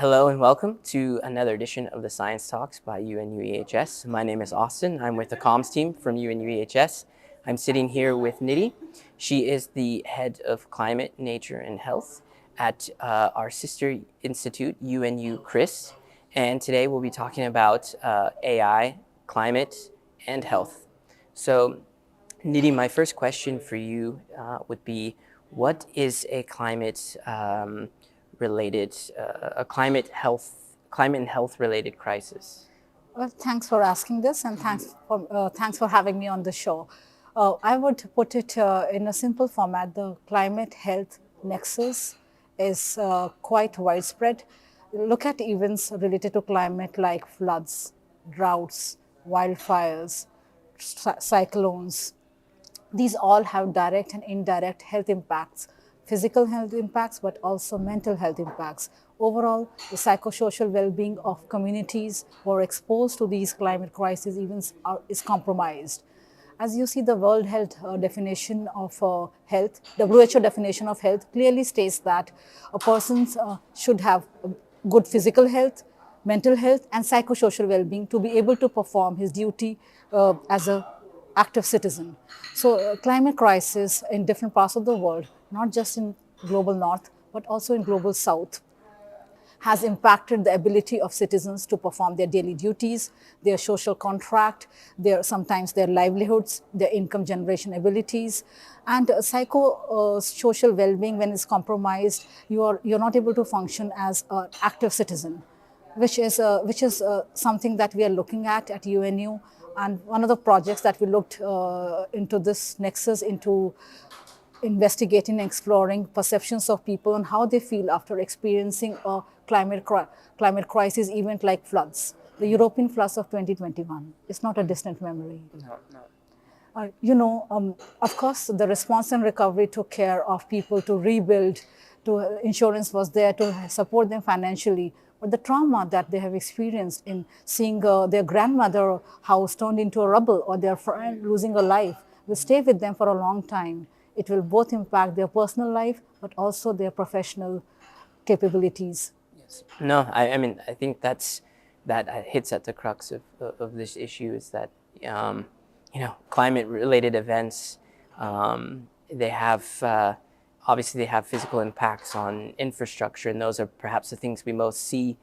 Hello and welcome to another edition of the Science Talks by UNU-EHS. My name is Austin. I'm with the comms team from UNU-EHS. I'm sitting here with Nidhi. She is the head of climate, nature, and health at our sister institute, UNU-CRIS. And today we'll be talking about AI, climate, and health. So Nidhi, my first question for you would be, what is a climate related, a climate and health related crisis? Well, thanks for asking this, and thanks for having me on the show. I would put it in a simple format. The climate health nexus is quite widespread. Look at events related to climate like floods, droughts, wildfires, cyclones. These all have direct and indirect health impacts, physical health impacts, but also mental health impacts. Overall, the psychosocial well-being of communities who are exposed to these climate crisis events is compromised. As you see, the World Health definition of health, WHO definition of health clearly states that a person should have good physical health, mental health, and psychosocial well-being to be able to perform his duty as a active citizen. So climate crisis in different parts of the world, not just in global north, but also in global south, has impacted the ability of citizens to perform their daily duties, their social contract, sometimes their livelihoods, their income generation abilities, and psychosocial well-being. When it's compromised, you're not able to function as an active citizen, which is something that we are looking at UNU. And one of the projects that we looked into this nexus, into investigating and exploring perceptions of people and how they feel after experiencing a climate crisis event like floods. The European floods of 2021 is not a distant memory. No. Of course, the response and recovery took care of people to rebuild, insurance was there to support them financially. But the trauma that they have experienced in seeing their grandmother house turned into a rubble or their friend losing a life will stay with them for a long time. It will both impact their personal life, but also their professional capabilities. Yes. No, I think that hits at the crux of this issue is that, climate related events, they have, obviously they have physical impacts on infrastructure, and those are perhaps the things we most see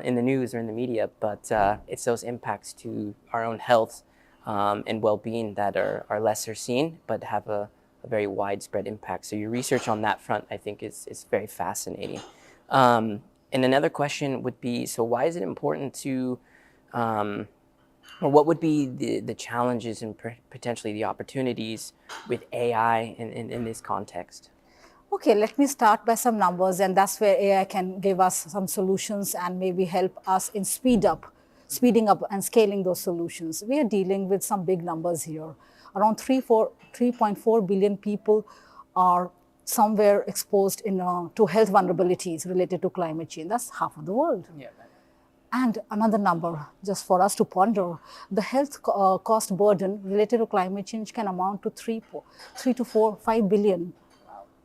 in the news or in the media, but it's those impacts to our own health and well-being that are lesser seen, but have a very widespread impact. So your research on that front, I think, is very fascinating. And another question would be, so why is it important to, or what would be the challenges and potentially the opportunities with AI in this context? Okay, let me start by some numbers, and that's where AI can give us some solutions and maybe help us in speeding up and scaling those solutions. We are dealing with some big numbers here. Around 3.4 billion people are somewhere exposed to health vulnerabilities related to climate change. That's half of the world. Yeah. And another number, just for us to ponder, the health cost burden related to climate change can amount to 3 to 5 billion.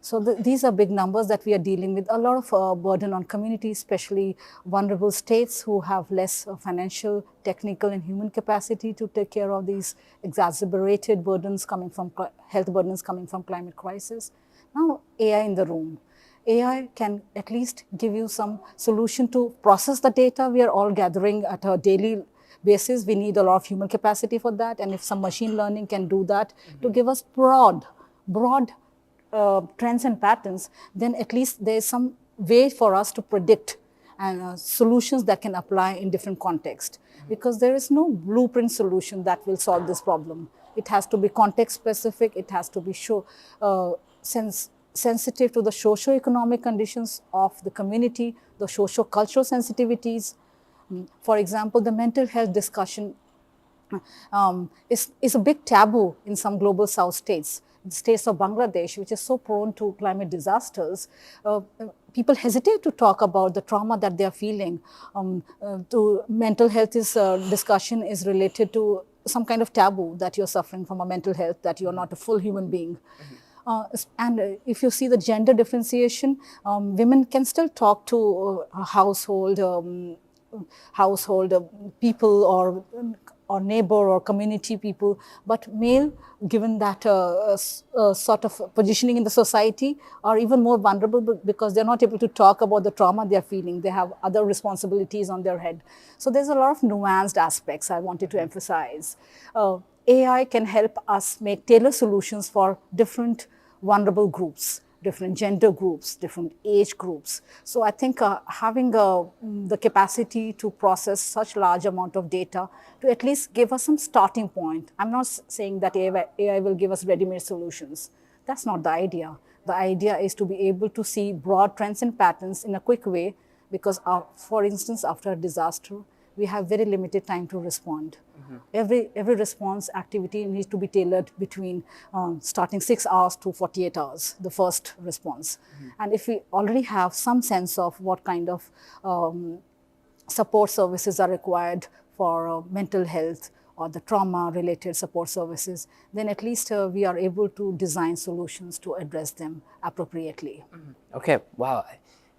So these are big numbers that we are dealing with. A lot of burden on communities, especially vulnerable states who have less financial, technical, and human capacity to take care of these exacerbated burdens coming from health burdens coming from climate crisis. Now, AI in the room. AI can at least give you some solution to process the data we are all gathering at a daily basis. We need a lot of human capacity for that, and if some machine learning can do that to give us broad trends and patterns, then at least there is some way for us to predict and solutions that can apply in different contexts. Because there is no blueprint solution that will solve this problem. It has to be context specific. It has to be sensitive to the socio-economic conditions of the community, the socio-cultural sensitivities. For example, the mental health discussion is a big taboo in some global south states. The states of Bangladesh, which is so prone to climate disasters, people hesitate to talk about the trauma that they are feeling. To mental health discussion is related to some kind of taboo that you're suffering from a mental health, that you're not a full human being. If you see the gender differentiation, women can still talk to household people or neighbor or community people, but male, given that sort of positioning in the society, are even more vulnerable because they're not able to talk about the trauma they're feeling. They have other responsibilities on their head. So there's a lot of nuanced aspects I wanted to emphasize. AI can help us make tailored solutions for different vulnerable groups, different gender groups, different age groups. So I think having the capacity to process such large amount of data to at least give us some starting point. I'm not saying that AI will give us ready-made solutions. That's not the idea. The idea is to be able to see broad trends and patterns in a quick way, because for instance, after a disaster, we have very limited time to respond. Every response activity needs to be tailored between starting 6 hours to 48 hours, the first response. And if we already have some sense of what kind of support services are required for mental health or the trauma-related support services, then at least we are able to design solutions to address them appropriately. Okay, wow.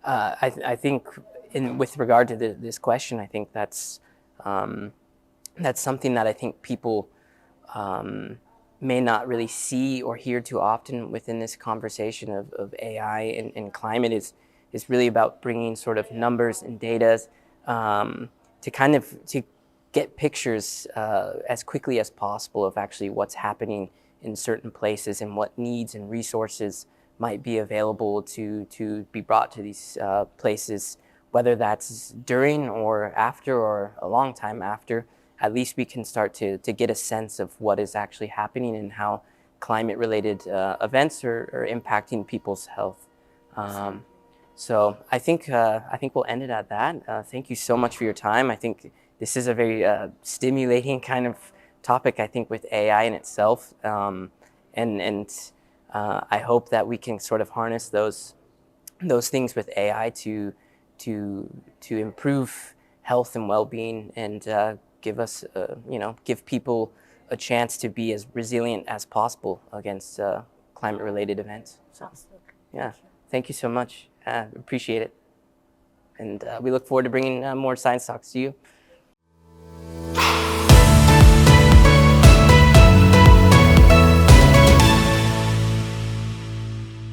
I think with regard to this question, I think that's something that I think people may not really see or hear too often within this conversation of AI and climate is really about bringing sort of numbers and data to get pictures as quickly as possible of actually what's happening in certain places and what needs and resources might be available to be brought to these places, whether that's during or after or a long time after. At least we can start to get a sense of what is actually happening and how climate-related events are impacting people's health. So I think we'll end it at that. Thank you so much for your time. I think this is a very stimulating kind of topic, I think, with AI in itself. I hope that we can sort of harness those things with AI to improve health and well-being and give people a chance to be as resilient as possible against climate-related events. So, yeah, thank you so much. Appreciate it. And we look forward to bringing more science talks to you.